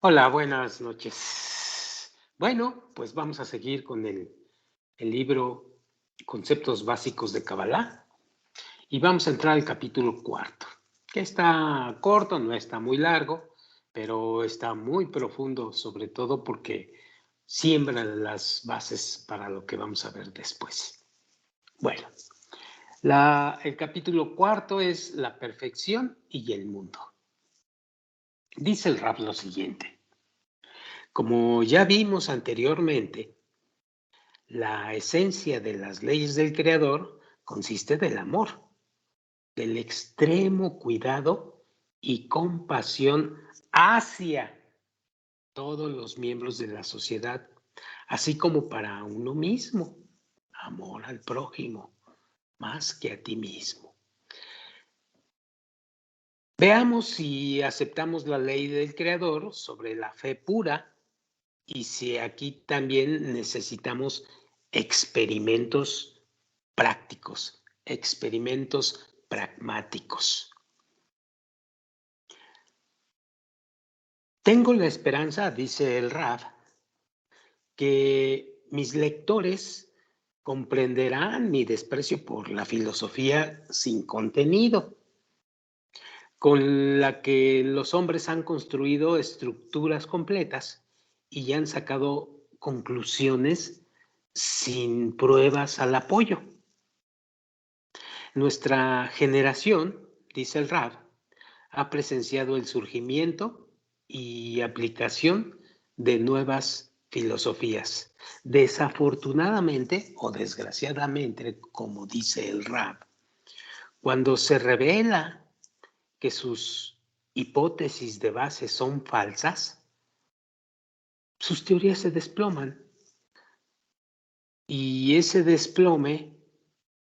Hola, buenas noches. Bueno, pues vamos a seguir con el libro Conceptos Básicos de Kabbalah y vamos a entrar al capítulo cuarto, que está corto, no está muy largo, pero está muy profundo, sobre todo porque siembra las bases para lo que vamos a ver después. Bueno, el capítulo cuarto es la perfección y el mundo. Dice el Rab lo siguiente. Como ya vimos anteriormente, la esencia de las leyes del Creador consiste del amor, del extremo cuidado y compasión hacia todos los miembros de la sociedad, así como para uno mismo, amor al prójimo, más que a ti mismo. Veamos si aceptamos la ley del Creador sobre la fe pura y si aquí también necesitamos experimentos prácticos, experimentos pragmáticos. Tengo la esperanza, dice el Rav, que mis lectores comprenderán mi desprecio por la filosofía sin contenido, con la que los hombres han construido estructuras completas y han sacado conclusiones sin pruebas al apoyo. Nuestra generación, dice el Rav, ha presenciado el surgimiento y aplicación de nuevas filosofías. Desafortunadamente o desgraciadamente, como dice el Rav, cuando se revela que sus hipótesis de base son falsas, sus teorías se desploman y ese desplome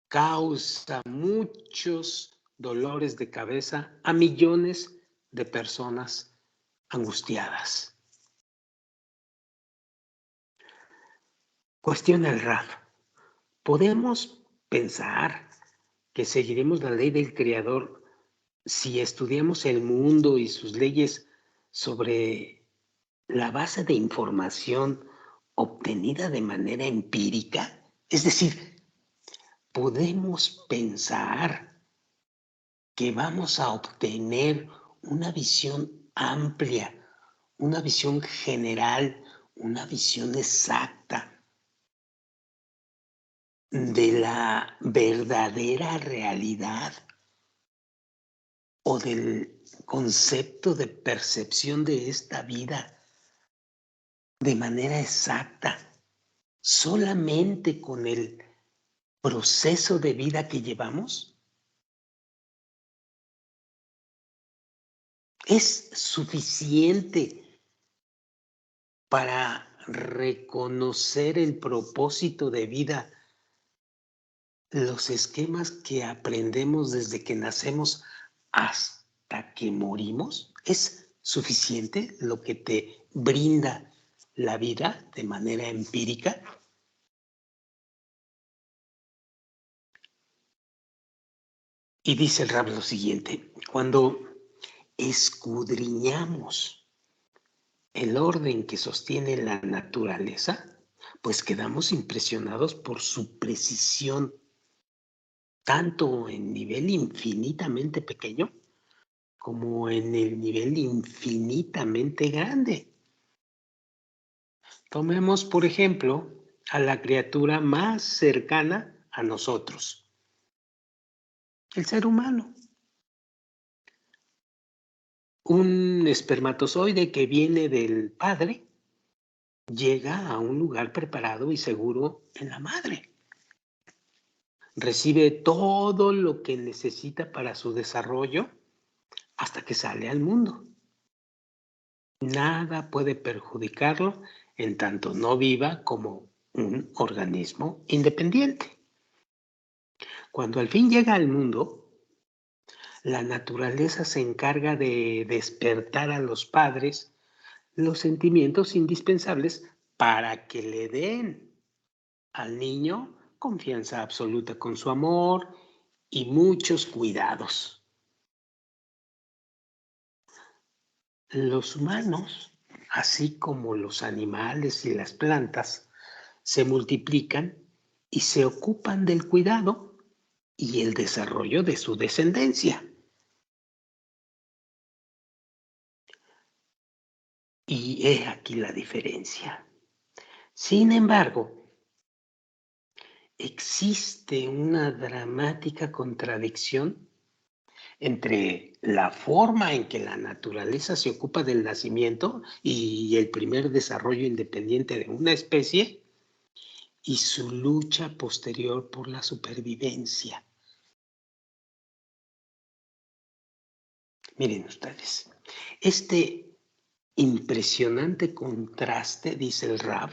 causa muchos dolores de cabeza a millones de personas angustiadas. Cuestiona el Raf. ¿Podemos pensar que seguiremos la ley del Creador si estudiamos el mundo y sus leyes sobre la base de información obtenida de manera empírica? Es decir, ¿podemos pensar que vamos a obtener una visión amplia, una visión general, una visión exacta de la verdadera realidad o del concepto de percepción de esta vida de manera exacta, solamente con el proceso de vida que llevamos? ¿Es suficiente para reconocer el propósito de vida, los esquemas que aprendemos desde que nacemos hasta que morimos? ¿Es suficiente lo que te brinda la vida de manera empírica? Y dice el Rab lo siguiente: cuando escudriñamos el orden que sostiene la naturaleza, pues quedamos impresionados por su precisión, tanto en nivel infinitamente pequeño como en el nivel infinitamente grande. Tomemos, por ejemplo, a la criatura más cercana a nosotros, el ser humano. Un espermatozoide que viene del padre llega a un lugar preparado y seguro en la madre. Recibe todo lo que necesita para su desarrollo hasta que sale al mundo. Nada puede perjudicarlo en tanto no viva como un organismo independiente. Cuando al fin llega al mundo, la naturaleza se encarga de despertar a los padres los sentimientos indispensables para que le den al niño confianza absoluta con su amor y muchos cuidados. Los humanos, así como los animales y las plantas, se multiplican y se ocupan del cuidado y el desarrollo de su descendencia. Y he aquí la diferencia. Sin embargo, existe una dramática contradicción entre la forma en que la naturaleza se ocupa del nacimiento y el primer desarrollo independiente de una especie y su lucha posterior por la supervivencia. Miren ustedes, este impresionante contraste, dice el Rab,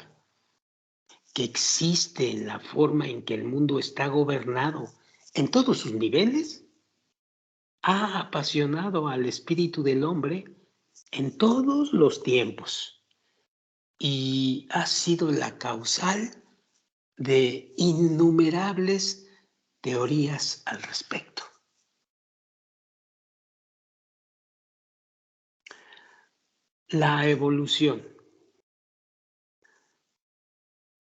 que existe en la forma en que el mundo está gobernado en todos sus niveles, ha apasionado al espíritu del hombre en todos los tiempos y ha sido la causal de innumerables teorías al respecto. La evolución.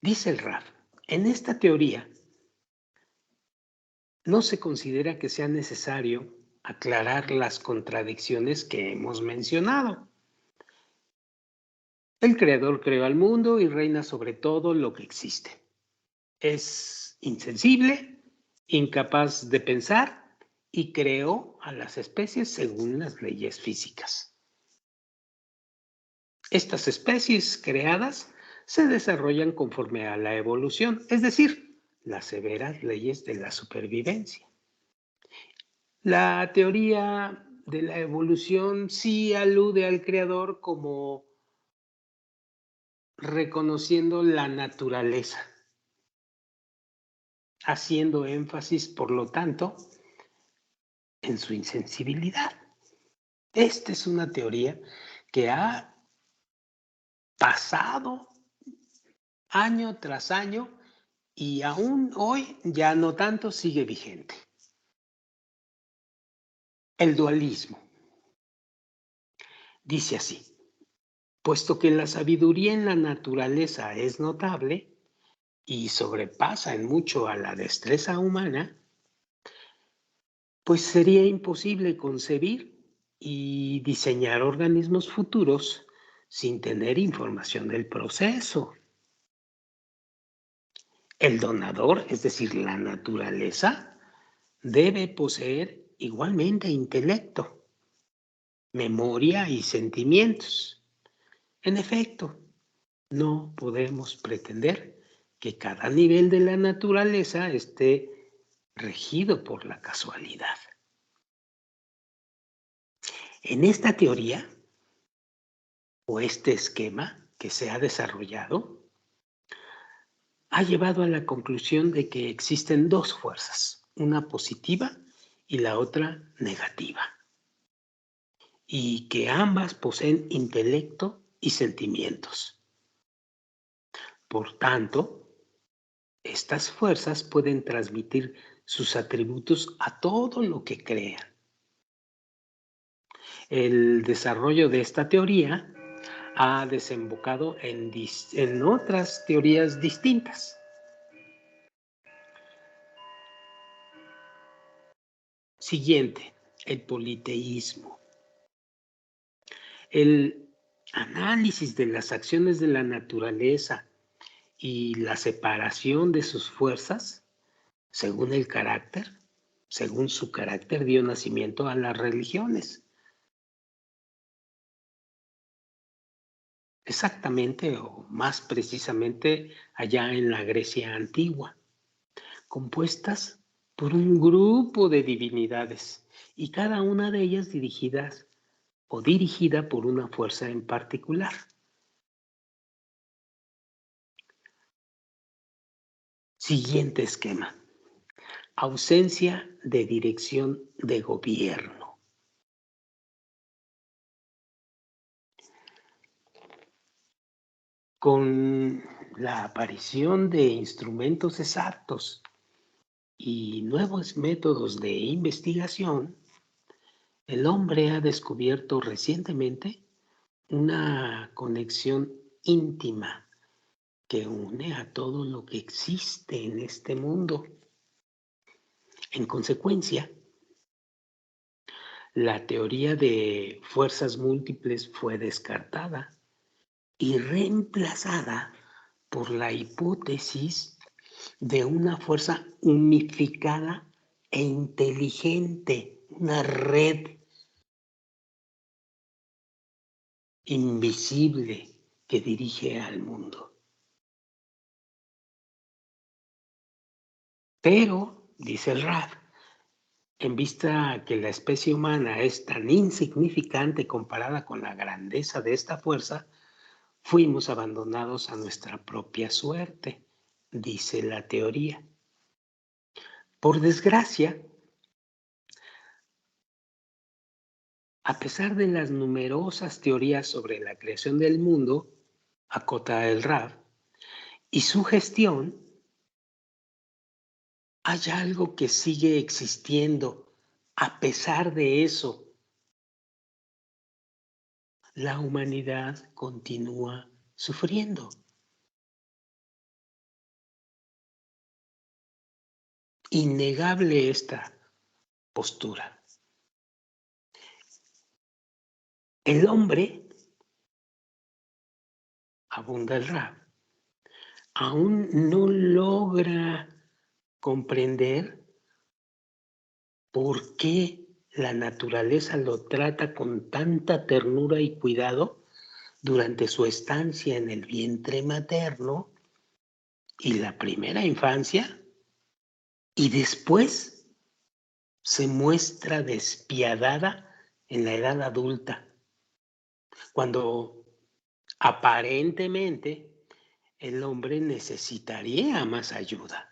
Dice el Raf, en esta teoría no se considera que sea necesario aclarar las contradicciones que hemos mencionado. El Creador creó al mundo y reina sobre todo lo que existe. Es insensible, incapaz de pensar y creó a las especies según las leyes físicas. Estas especies creadas se desarrollan conforme a la evolución, es decir, las severas leyes de la supervivencia. La teoría de la evolución sí alude al creador como reconociendo la naturaleza, haciendo énfasis, por lo tanto, en su insensibilidad. Esta es una teoría que ha pasado año tras año y aún hoy, ya no tanto, sigue vigente. El dualismo. Dice así, puesto que la sabiduría en la naturaleza es notable y sobrepasa en mucho a la destreza humana, pues sería imposible concebir y diseñar organismos futuros sin tener información del proceso. El donador, es decir, la naturaleza, debe poseer igualmente intelecto, memoria y sentimientos. En efecto, no podemos pretender que cada nivel de la naturaleza esté regido por la casualidad. En esta teoría, o este esquema que se ha desarrollado, ha llevado a la conclusión de que existen dos fuerzas, una positiva y la otra negativa, y que ambas poseen intelecto y sentimientos. Por tanto, estas fuerzas pueden transmitir sus atributos a todo lo que crean. El desarrollo de esta teoría ha desembocado en otras teorías distintas. Siguiente, el politeísmo. El análisis de las acciones de la naturaleza y la separación de sus fuerzas, según el carácter, según su carácter, dio nacimiento a las religiones. Exactamente, o más precisamente, allá en la Grecia antigua, compuestas por un grupo de divinidades y cada una de ellas dirigidas o dirigida por una fuerza en particular. Siguiente esquema. Ausencia de dirección de gobierno. Con la aparición de instrumentos exactos y nuevos métodos de investigación, el hombre ha descubierto recientemente una conexión íntima que une a todo lo que existe en este mundo. En consecuencia, la teoría de fuerzas múltiples fue descartada y reemplazada por la hipótesis de una fuerza unificada e inteligente, una red invisible que dirige al mundo. Pero, dice el Rad, en vista que la especie humana es tan insignificante comparada con la grandeza de esta fuerza, fuimos abandonados a nuestra propia suerte, dice la teoría. Por desgracia, a pesar de las numerosas teorías sobre la creación del mundo, acota el Rad, y su gestión, hay algo que sigue existiendo. A pesar de eso, la humanidad continúa sufriendo. Innegable esta postura. El hombre, abunda el Rad, aún no logra comprender por qué la naturaleza lo trata con tanta ternura y cuidado durante su estancia en el vientre materno y la primera infancia, y después se muestra despiadada en la edad adulta, cuando aparentemente el hombre necesitaría más ayuda.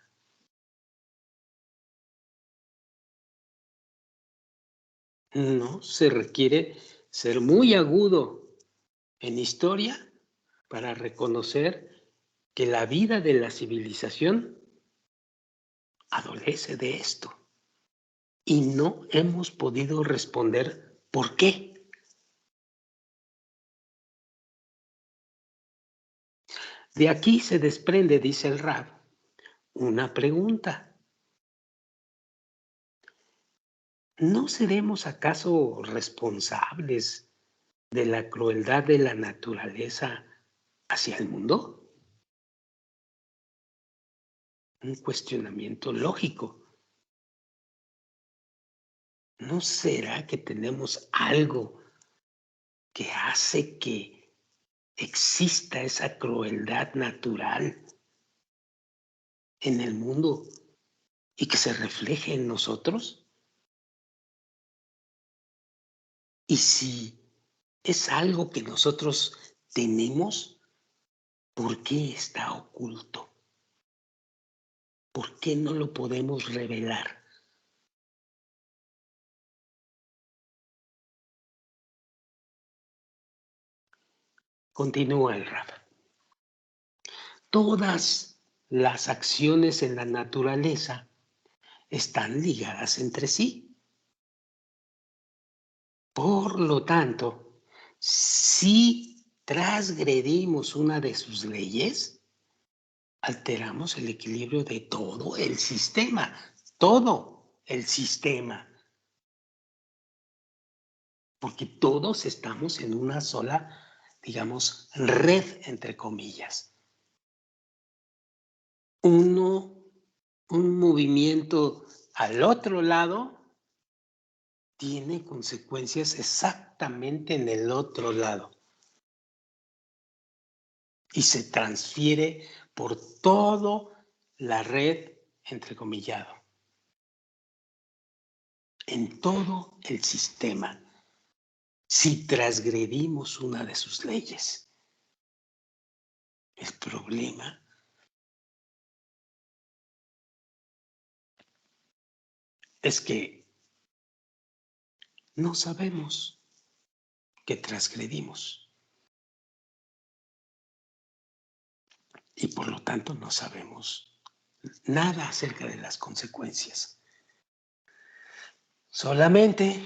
No se requiere ser muy agudo en historia para reconocer que la vida de la civilización adolece de esto y no hemos podido responder por qué. De aquí se desprende, dice el Rad, una pregunta. ¿No seremos acaso responsables de la crueldad de la naturaleza hacia el mundo? Un cuestionamiento lógico. ¿No será que tenemos algo que hace que exista esa crueldad natural en el mundo y que se refleje en nosotros? Y si es algo que nosotros tenemos, ¿por qué está oculto? ¿Por qué no lo podemos revelar? Continúa el Rad. Todas las acciones en la naturaleza están ligadas entre sí. Por lo tanto, si transgredimos una de sus leyes, alteramos el equilibrio de todo el sistema, porque todos estamos en una sola, digamos, red, entre comillas. Un movimiento al otro lado tiene consecuencias exactamente en el otro lado y se transfiere por toda la red, entrecomillado, en todo el sistema, si transgredimos una de sus leyes. El problema es que no sabemos que transgredimos y por lo tanto no sabemos nada acerca de las consecuencias. Solamente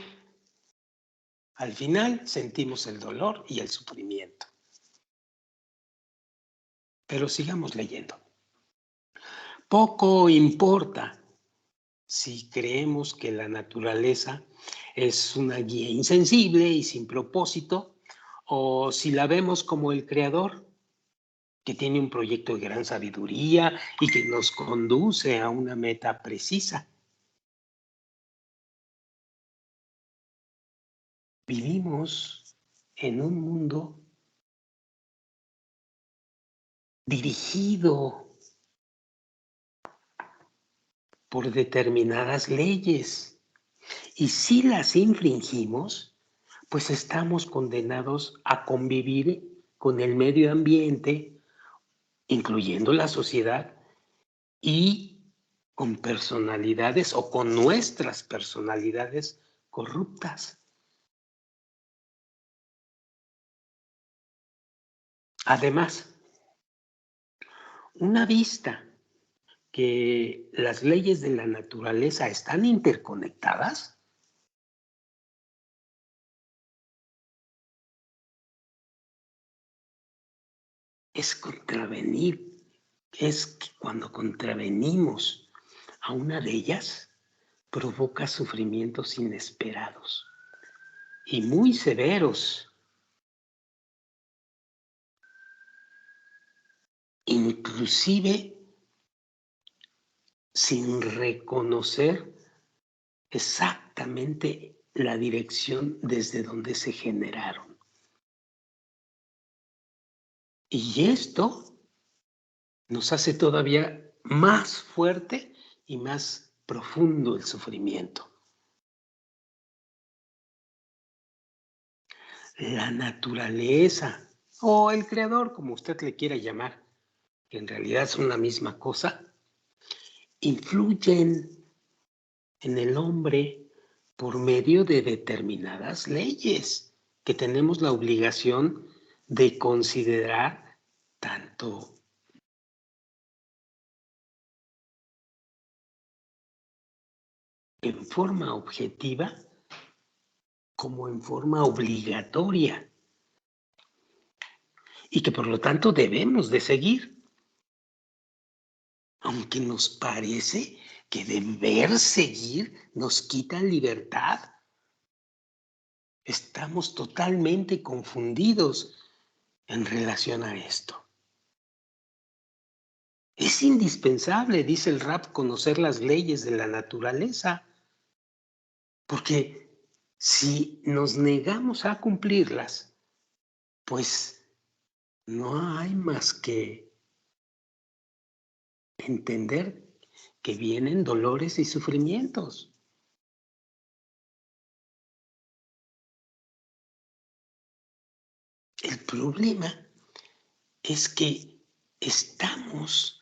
Al final sentimos el dolor y el sufrimiento. Pero sigamos leyendo. Poco importa si creemos que la naturaleza es una guía insensible y sin propósito, o si la vemos como el creador, que tiene un proyecto de gran sabiduría y que nos conduce a una meta precisa. Vivimos en un mundo dirigido por determinadas leyes. Y si las infringimos, pues estamos condenados a convivir con el medio ambiente, incluyendo la sociedad, y con personalidades o con nuestras personalidades corruptas. Además, una vista que las leyes de la naturaleza están interconectadas, es contravenir, es que cuando contravenimos a una de ellas, provoca sufrimientos inesperados y muy severos, inclusive sin reconocer exactamente la dirección desde donde se generaron. Y esto nos hace todavía más fuerte y más profundo el sufrimiento. La naturaleza o el creador, como usted le quiera llamar, que en realidad son la misma cosa, influyen en el hombre por medio de determinadas leyes que tenemos la obligación de considerar tanto en forma objetiva como en forma obligatoria y que por lo tanto debemos de seguir, aunque nos parece que deber seguir nos quita libertad. Estamos totalmente confundidos en relación a esto. Es indispensable, dice el rap, conocer las leyes de la naturaleza, porque si nos negamos a cumplirlas, pues no hay más que entender que vienen dolores y sufrimientos. El problema es que estamos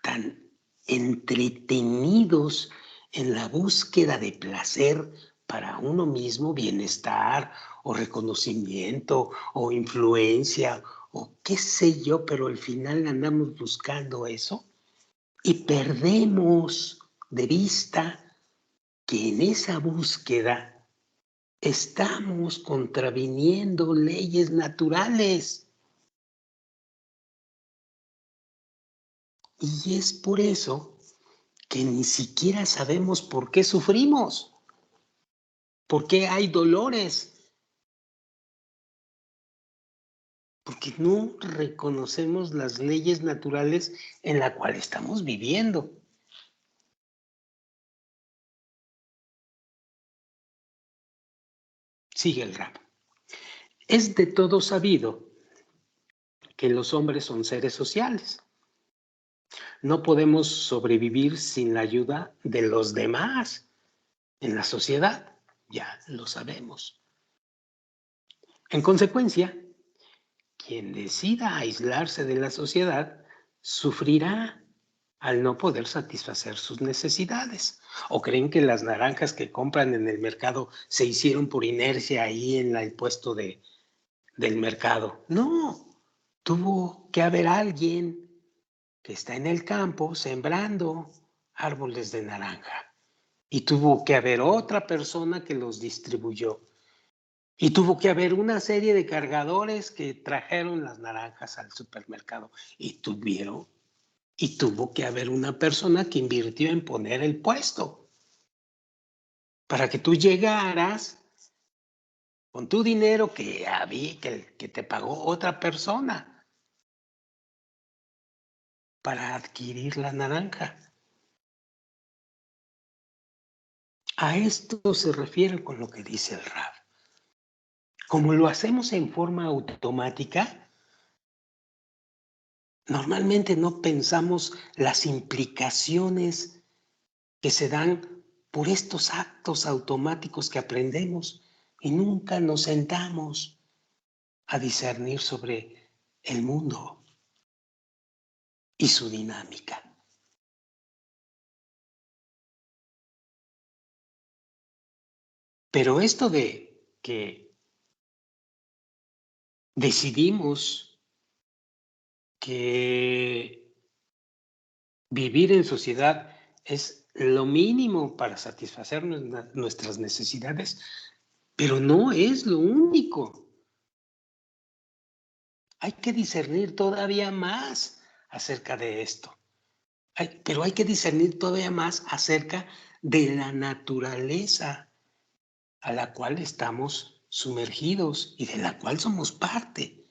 tan entretenidos en la búsqueda de placer para uno mismo, bienestar o reconocimiento o influencia o qué sé yo, pero al final andamos buscando eso y perdemos de vista que en esa búsqueda estamos contraviniendo leyes naturales. Y es por eso que ni siquiera sabemos por qué sufrimos, por qué hay dolores, porque no reconocemos las leyes naturales en las cuales estamos viviendo. Sigue el rap. Es de todo sabido que los hombres son seres sociales. No podemos sobrevivir sin la ayuda de los demás en la sociedad, ya lo sabemos. En consecuencia, quien decida aislarse de la sociedad sufrirá al no poder satisfacer sus necesidades. ¿O creen que las naranjas que compran en el mercado se hicieron por inercia ahí en el puesto del mercado? No, tuvo que haber alguien que está en el campo sembrando árboles de naranja y tuvo que haber otra persona que los distribuyó. Y tuvo que haber una serie de cargadores que trajeron las naranjas al supermercado y tuvo que haber una persona que invirtió en poner el puesto para que tú llegaras con tu dinero que te pagó otra persona para adquirir la naranja. A esto se refiere con lo que dice el Rab. Como lo hacemos en forma automática, normalmente no pensamos las implicaciones que se dan por estos actos automáticos que aprendemos y nunca nos sentamos a discernir sobre el mundo y su dinámica. Pero esto de que decidimos que vivir en sociedad es lo mínimo para satisfacer nuestras necesidades, pero no es lo único. Hay que discernir todavía más acerca de esto. Pero hay que discernir todavía más acerca de la naturaleza a la cual estamos sumergidos y de la cual somos parte.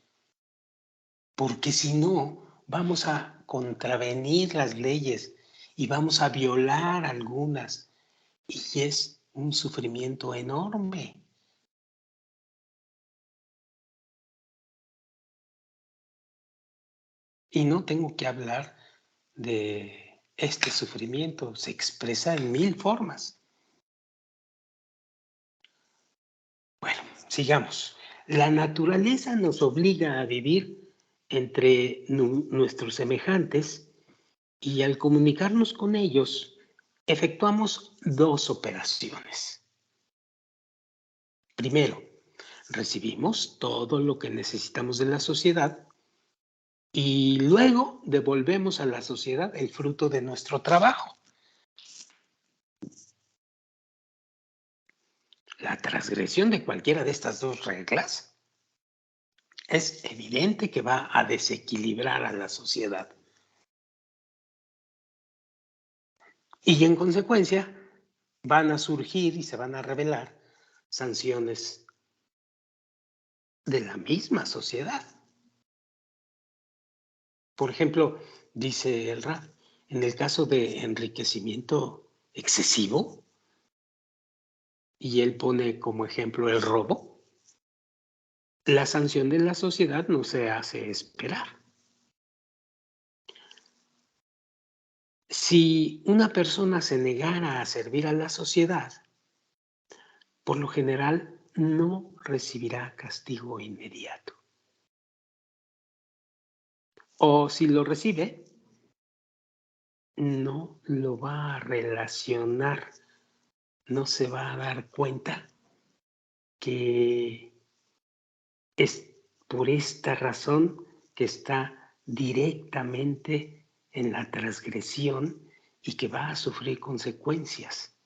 Porque si no, vamos a contravenir las leyes y vamos a violar algunas. Y es un sufrimiento enorme. Y no tengo que hablar de este sufrimiento, se expresa en 1000 formas. Bueno, sigamos. La naturaleza nos obliga a vivir entre nuestros semejantes y al comunicarnos con ellos, efectuamos dos operaciones. Primero, recibimos todo lo que necesitamos de la sociedad y luego devolvemos a la sociedad el fruto de nuestro trabajo. La transgresión de cualquiera de estas dos reglas es evidente que va a desequilibrar a la sociedad. Y en consecuencia van a surgir y se van a revelar sanciones de la misma sociedad. Por ejemplo, dice el Rab, en el caso de enriquecimiento excesivo, y él pone como ejemplo el robo, la sanción de la sociedad no se hace esperar. Si una persona se negara a servir a la sociedad, por lo general no recibirá castigo inmediato. O si lo recibe, no lo va a relacionar, no se va a dar cuenta que es por esta razón que está directamente en la transgresión y que va a sufrir consecuencias.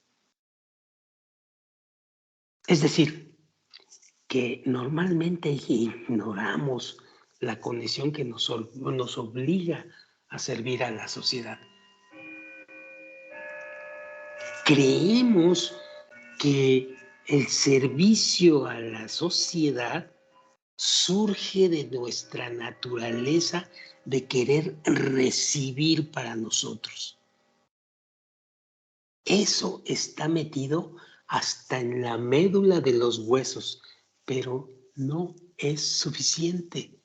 Es decir, que normalmente ignoramos la condición que nos obliga a servir a la sociedad. Creemos que el servicio a la sociedad surge de nuestra naturaleza de querer recibir para nosotros. Eso está metido hasta en la médula de los huesos, pero no es suficiente.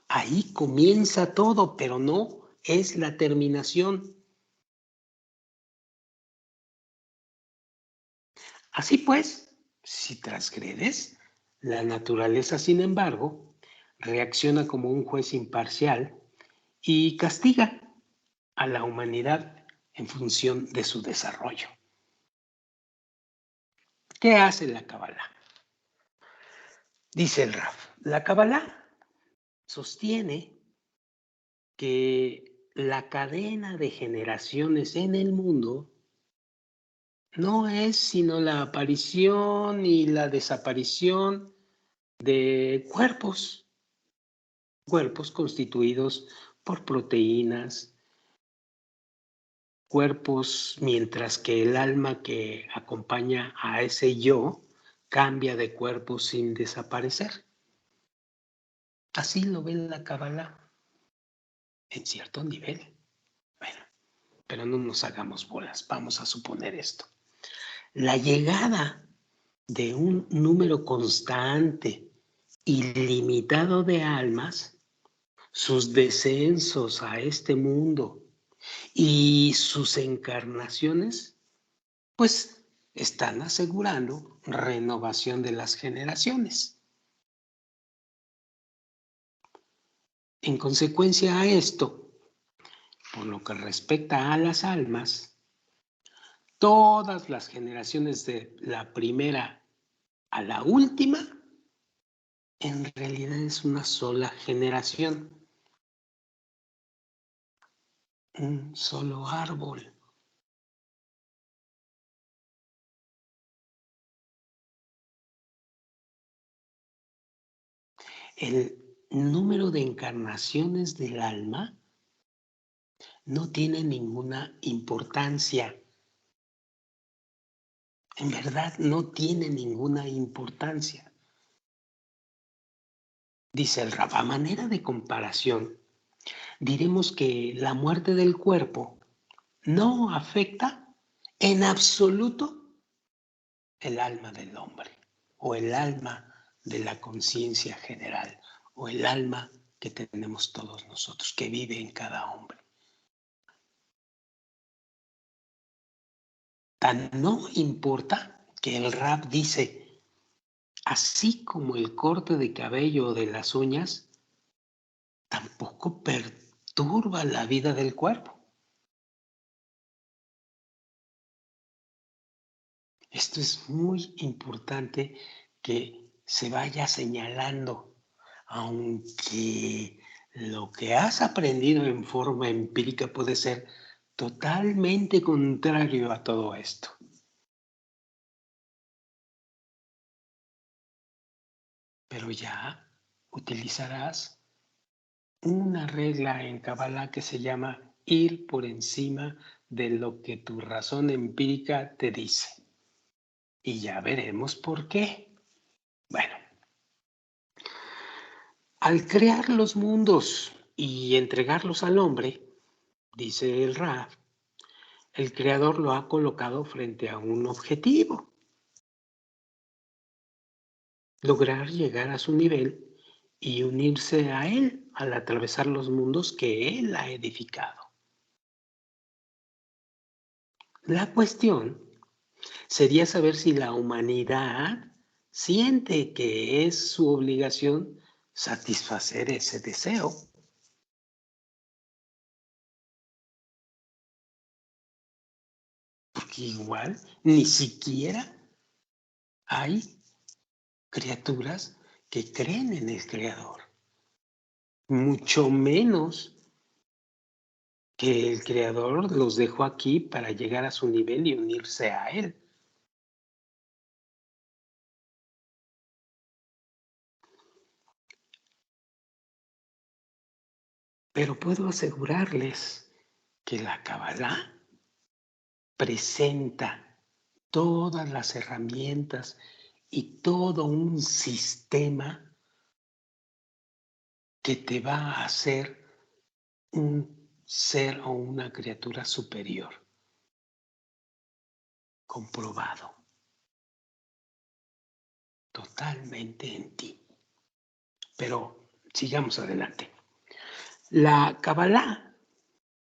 Ahí comienza todo, pero no es la terminación. Así pues, si transgredes, la naturaleza, sin embargo, reacciona como un juez imparcial y castiga a la humanidad en función de su desarrollo. ¿Qué hace la Kabbalah? Dice el Raf, la Kabbalah sostiene que la cadena de generaciones en el mundo no es sino la aparición y la desaparición de cuerpos constituidos por proteínas, cuerpos, mientras que el alma que acompaña a ese yo cambia de cuerpo sin desaparecer. Así lo ve la Kabbalah, en cierto nivel. Bueno, pero no nos hagamos bolas, vamos a suponer esto. La llegada de un número constante y limitado de almas, sus descensos a este mundo y sus encarnaciones, pues están asegurando renovación de las generaciones. En consecuencia a esto, por lo que respecta a las almas, todas las generaciones de la primera a la última, en realidad es una sola generación, un solo árbol. El número de encarnaciones del alma no tiene ninguna importancia. En verdad no tiene ninguna importancia. Dice el Rab, a manera de comparación, diremos que la muerte del cuerpo no afecta en absoluto el alma del hombre o el alma de la conciencia general o el alma que tenemos todos nosotros, que vive en cada hombre. Tan no importa que el Rab dice, así como el corte de cabello o de las uñas, tampoco perturba la vida del cuerpo. Esto es muy importante que se vaya señalando, aunque lo que has aprendido en forma empírica puede ser totalmente contrario a todo esto. Pero ya utilizarás una regla en Kabbalah que se llama ir por encima de lo que tu razón empírica te dice. Y ya veremos por qué. Bueno, al crear los mundos y entregarlos al hombre, dice el Rab, el creador lo ha colocado frente a un objetivo, lograr llegar a su nivel y unirse a él al atravesar los mundos que él ha edificado. La cuestión sería saber si la humanidad siente que es su obligación satisfacer ese deseo. Porque igual ni siquiera hay criaturas que creen en el Creador, mucho menos que el Creador los dejó aquí para llegar a su nivel y unirse a Él. Pero puedo asegurarles que la Kabbalah presenta todas las herramientas y todo un sistema que te va a hacer un ser o una criatura superior, comprobado totalmente en ti. Pero sigamos adelante. La Kabbalah,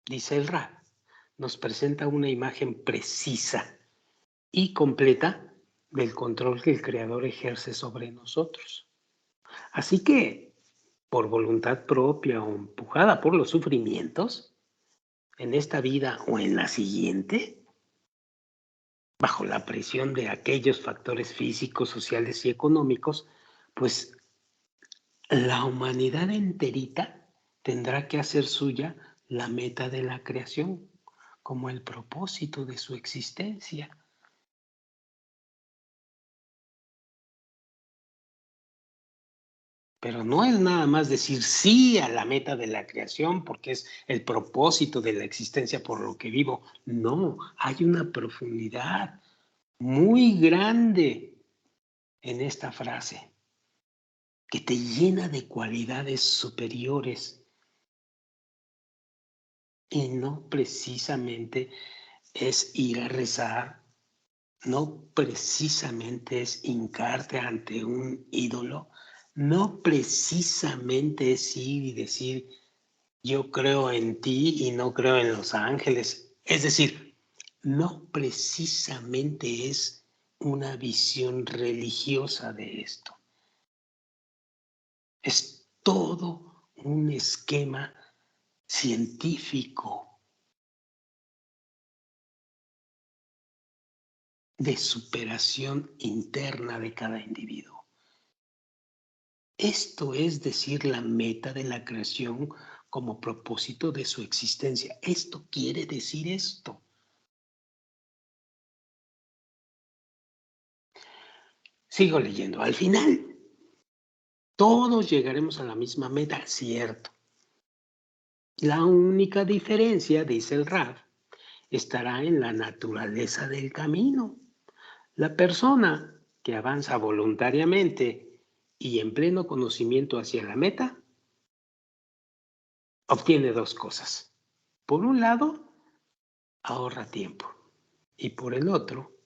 dice el Rab, nos presenta una imagen precisa y completa del control que el Creador ejerce sobre nosotros. Así que, por voluntad propia o empujada por los sufrimientos, en esta vida o en la siguiente, bajo la presión de aquellos factores físicos, sociales y económicos, pues la humanidad enterita tendrá que hacer suya la meta de la creación, como el propósito de su existencia. Pero no es nada más decir sí a la meta de la creación porque es el propósito de la existencia por lo que vivo. No, hay una profundidad muy grande en esta frase que te llena de cualidades superiores y no precisamente es ir a rezar, no precisamente es hincarte ante un ídolo, no precisamente es ir y decir, yo creo en ti y no creo en los ángeles. Es decir, no precisamente es una visión religiosa de esto. Es todo un esquema científico de superación interna de cada individuo. Esto es decir, la meta de la creación como propósito de su existencia. Esto quiere decir esto. Sigo leyendo. Al final, todos llegaremos a la misma meta, cierto. La única diferencia, dice el Raf, estará en la naturaleza del camino. La persona que avanza voluntariamente y en pleno conocimiento hacia la meta, obtiene dos cosas. Por un lado, ahorra tiempo y por el otro,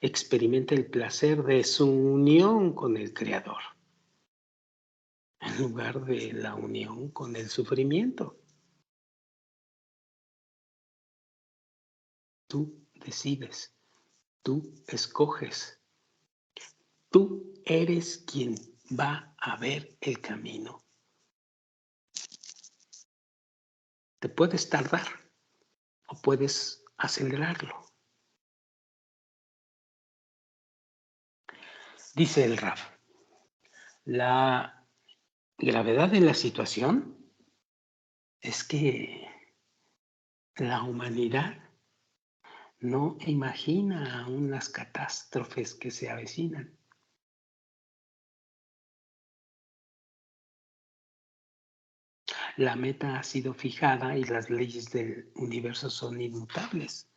experimenta el placer de su unión con el Creador, en lugar de la unión con el sufrimiento. Tú decides, tú escoges, tú eres quien va a ver el camino. Te puedes tardar o puedes acelerarlo. Dice el Raf, la gravedad de la situación es que la humanidad no imagina aún las catástrofes que se avecinan. La meta ha sido fijada y las leyes del universo son inmutables.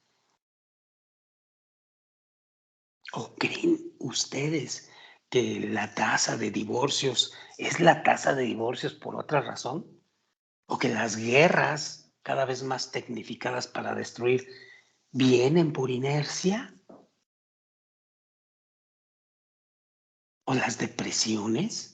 ¿O creen ustedes que la tasa de divorcios es la tasa de divorcios por otra razón? ¿O que las guerras, cada vez más tecnificadas para destruir, vienen por inercia? ¿O las depresiones?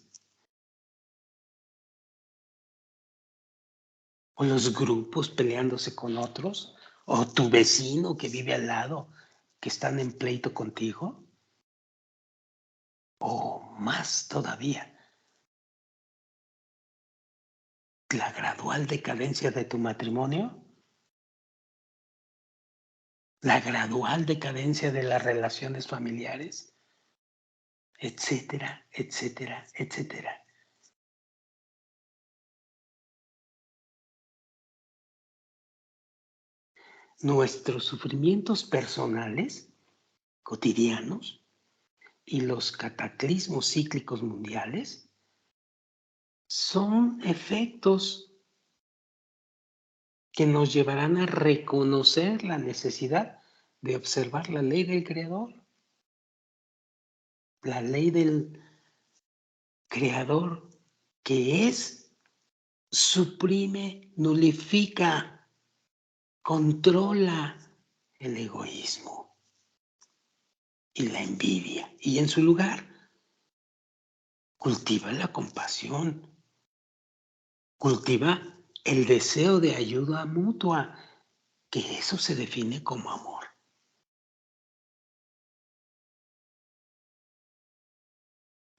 ¿O los grupos peleándose con otros? ¿O tu vecino que vive al lado que están en pleito contigo? ¿O más todavía, la gradual decadencia de tu matrimonio? ¿La gradual decadencia de las relaciones familiares? Etcétera, etcétera, etcétera. Nuestros sufrimientos personales, cotidianos, y los cataclismos cíclicos mundiales son efectos que nos llevarán a reconocer la necesidad de observar la ley del Creador. La ley del Creador que es, suprime, nulifica, controla el egoísmo y la envidia, y en su lugar cultiva la compasión, cultiva el deseo de ayuda mutua, que eso se define como amor.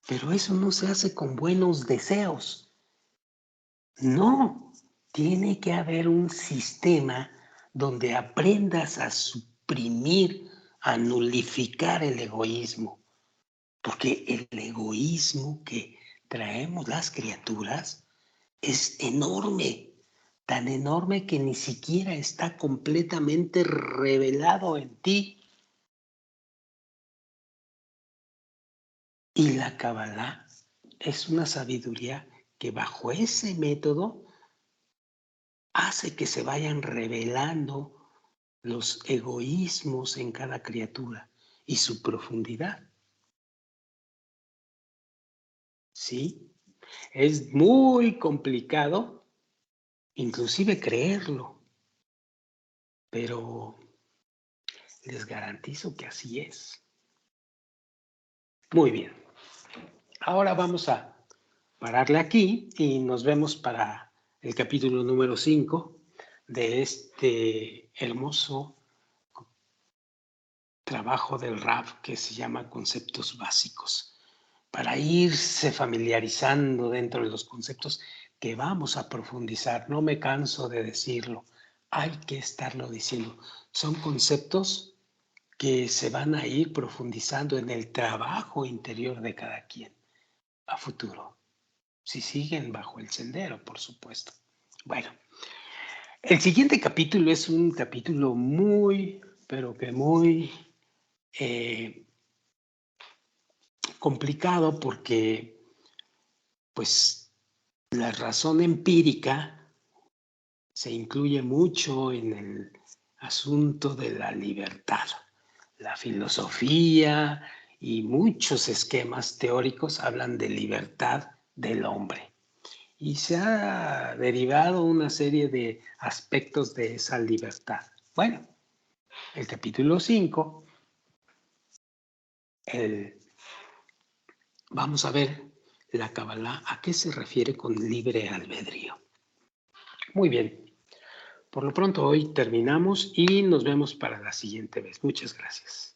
Pero eso no se hace con buenos deseos. No, tiene que haber un sistema donde aprendas a suprimir, a nulificar el egoísmo. Porque el egoísmo que traemos las criaturas es enorme, tan enorme que ni siquiera está completamente revelado en ti. Y la Kabbalah es una sabiduría que bajo ese método hace que se vayan revelando los egoísmos en cada criatura y su profundidad. ¿Sí? Es muy complicado, inclusive creerlo, pero les garantizo que así es. Muy bien. Ahora vamos a pararle aquí y nos vemos para el capítulo número 5 de este hermoso trabajo del Rav que se llama Conceptos Básicos, para irse familiarizando dentro de los conceptos que vamos a profundizar. No me canso de decirlo, hay que estarlo diciendo. Son conceptos que se van a ir profundizando en el trabajo interior de cada quien a futuro, si siguen bajo el sendero, por supuesto. Bueno, el siguiente capítulo es un capítulo muy, pero que muy complicado porque, pues, la razón empírica se incluye mucho en el asunto de la libertad. La filosofía y muchos esquemas teóricos hablan de libertad del hombre. Y se ha derivado una serie de aspectos de esa libertad. Bueno, el capítulo 5, vamos a ver la Kabbalah, ¿a qué se refiere con libre albedrío? Muy bien, por lo pronto hoy terminamos y nos vemos para la siguiente vez. Muchas gracias.